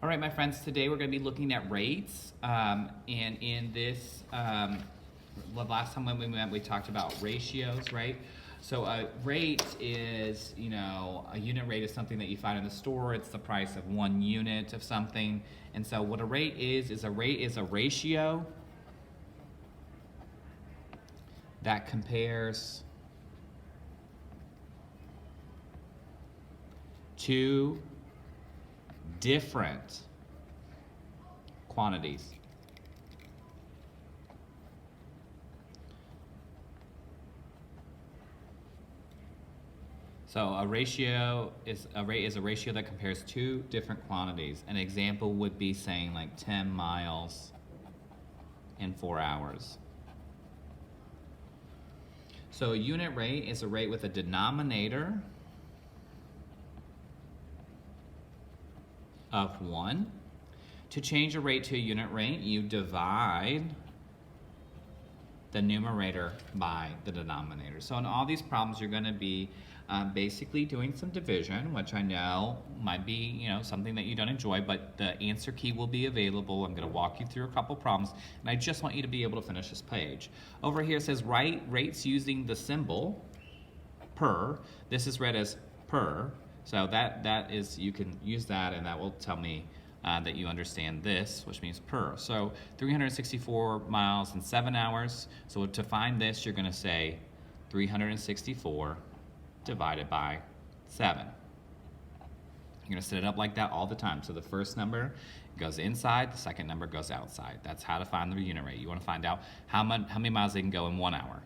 All right, my friends, today we're going to be looking at rates. And in this, the last time when we met, we talked about ratios, right? So a rate is, a unit rate is something that you find in the store. It's the price of 1 unit of something. And so what a rate is a ratio that compares two different quantities. So a rate is a ratio that compares two different quantities. An example would be saying like 10 miles in 4 hours. So a unit rate is a rate with a denominator of 1. To change a rate to a unit rate, you divide the numerator by the denominator. So in all these problems, you're going to be basically doing some division, which I know might be something that you don't enjoy, but the answer key will be available. I'm going to walk you through a couple problems, and I just want you to be able to finish this page. Over here it says write rates using the symbol per. This is read as per. So that is, you can use that, and that will tell me that you understand this, which means per. So 364 miles in 7 hours. So to find this, you're going to say 364 divided by 7. You're going to set it up like that all the time. So the first number goes inside, the second number goes outside. That's how to find the unit rate. You want to find out how many miles they can go in 1 hour.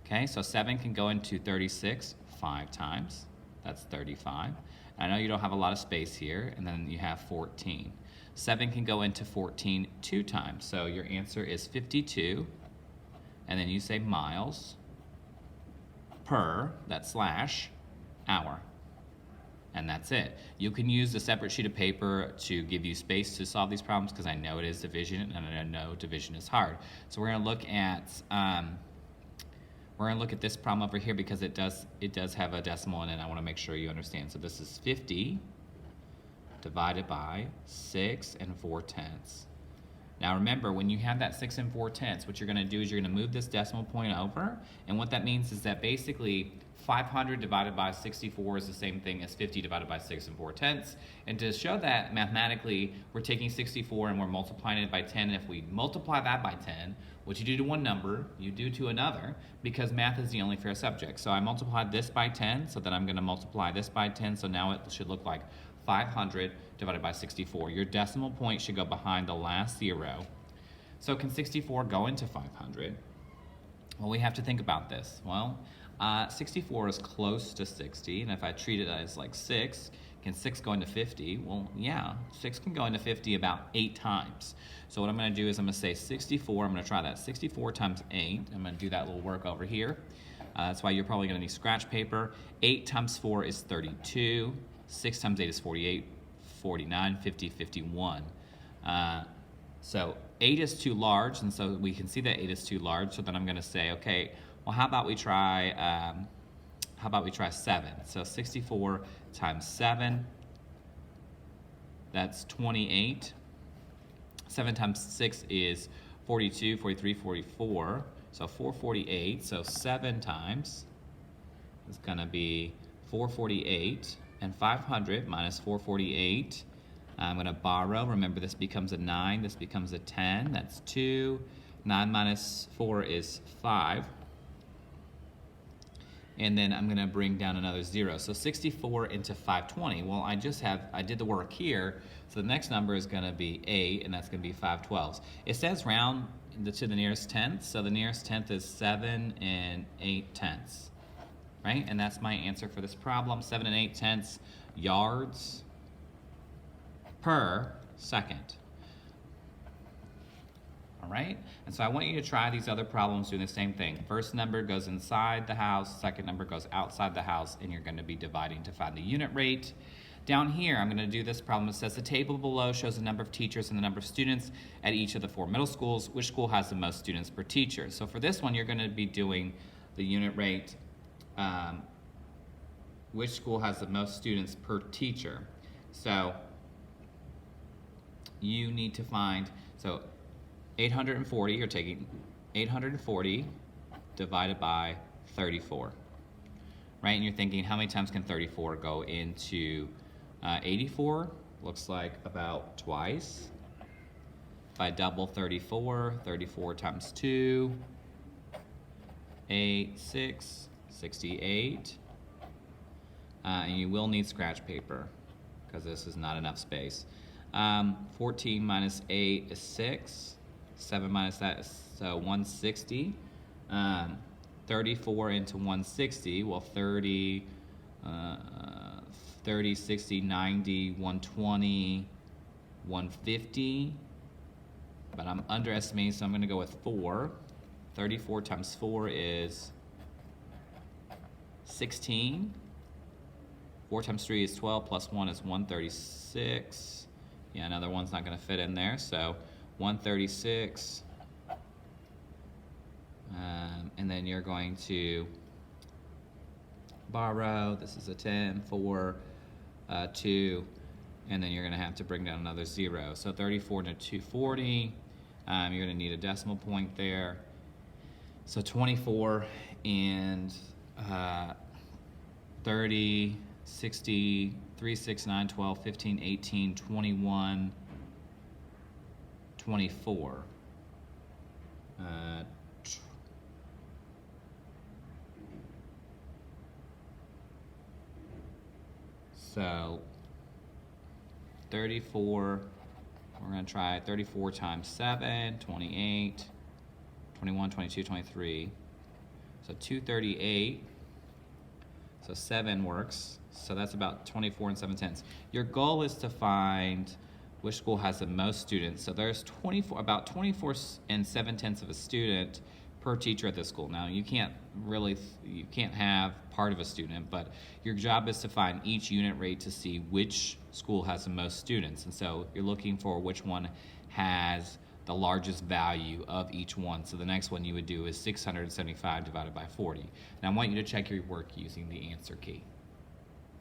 Okay, so 7 can go into 36 5 times. That's 35. I know you don't have a lot of space here, and then you have 14. 7 can go into 14 2 times, so your answer is 52, and then you say miles per, that slash, hour. And that's it. You can use a separate sheet of paper to give you space to solve these problems, because I know it is division, and I know division is hard. So we're going to look at this problem over here because it does have a decimal in it. I want to make sure you understand. So this is 50 divided by 6 4/10. Now remember, when you have that 6 4/10, what you're going to do is you're going to move this decimal point over, and what that means is that basically 500 divided by 64 is the same thing as 50 divided by 6 4/10. And to show that mathematically, we're taking 64 and we're multiplying it by 10. And if we multiply that by 10, what you do to one number, you do to another, because math is the only fair subject. So I multiplied this by 10, so then I'm going to multiply this by 10, so now it should look like 500 divided by 64. Your decimal point should go behind the last 0. So can 64 go into 500? Well, we have to think about this. Well, 64 is close to 60, and if I treat it as like 6, can 6 go into 50? Well, yeah, 6 can go into 50 about 8 times. So what I'm going to do is I'm going to say 64. I'm going to try that. 64 times 8. I'm going to do that little work over here. That's why you're probably going to need scratch paper. 8 times 4 is 32. 6 times 8 is 48, 49, 50, 51. So 8 is too large, and so we can see that 8 is too large. So then I'm going to say, okay, well, how about we try 7? So 64 times 7, that's 28. 7 times 6 is 42, 43, 44. So 448. So 7 times is going to be 448. And 500 minus 448. I'm going to borrow. Remember, this becomes a 9. This becomes a 10. That's 2. 9 minus 4 is 5. And then I'm going to bring down another 0. So 64 into 520. Well, I did the work here. So the next number is going to be 8, and that's going to be 5/12. It says round to the nearest tenth. So the nearest tenth is 7 8/10. Right? And that's my answer for this problem, 7 8/10 yards per second. All right? And so I want you to try these other problems doing the same thing. First number goes inside the house, second number goes outside the house, and you're going to be dividing to find the unit rate. Down here, I'm going to do this problem. It says the table below shows the number of teachers and the number of students at each of the 4 middle schools. Which school has the most students per teacher? So for this one, you're going to be doing the unit rate. Which school has the most students per teacher? So you need to find, so 840, you're taking 840 divided by 34, right? And you're thinking, how many times can 34 go into 84? Looks like about twice. If I double 34, 34 times 2, 8, 6, 68. And you will need scratch paper because this is not enough space. 14 minus 8 is 6. 7 minus that is 160. 34 into 160, well 30, 60, 90, 120, 150. But I'm underestimating, so I'm going to go with 4. 34 times 4 is 16. 4 times 3 is 12, plus 1 is 136. Yeah, another one's not going to fit in there, so 136. And then you're going to borrow, this is a 10, 4, 2, and then you're going to have to bring down another 0. So 34 to 240, you're going to need a decimal point there. So 24 and 30, 60, 3, 6, 9, 12, 15, 18, 21, 24. So 34, we're going to try 34 times 7, 28, 21, 22, 23. So 238. So 7 works. So that's about 24 and 7/10. Your goal is to find which school has the most students. So there's about 24 and 7/10 of a student per teacher at this school. Now you can't have part of a student, but your job is to find each unit rate to see which school has the most students. And so you're looking for which one has the largest value of each one. So the next one you would do is 675 divided by 40. Now I want you to check your work using the answer key.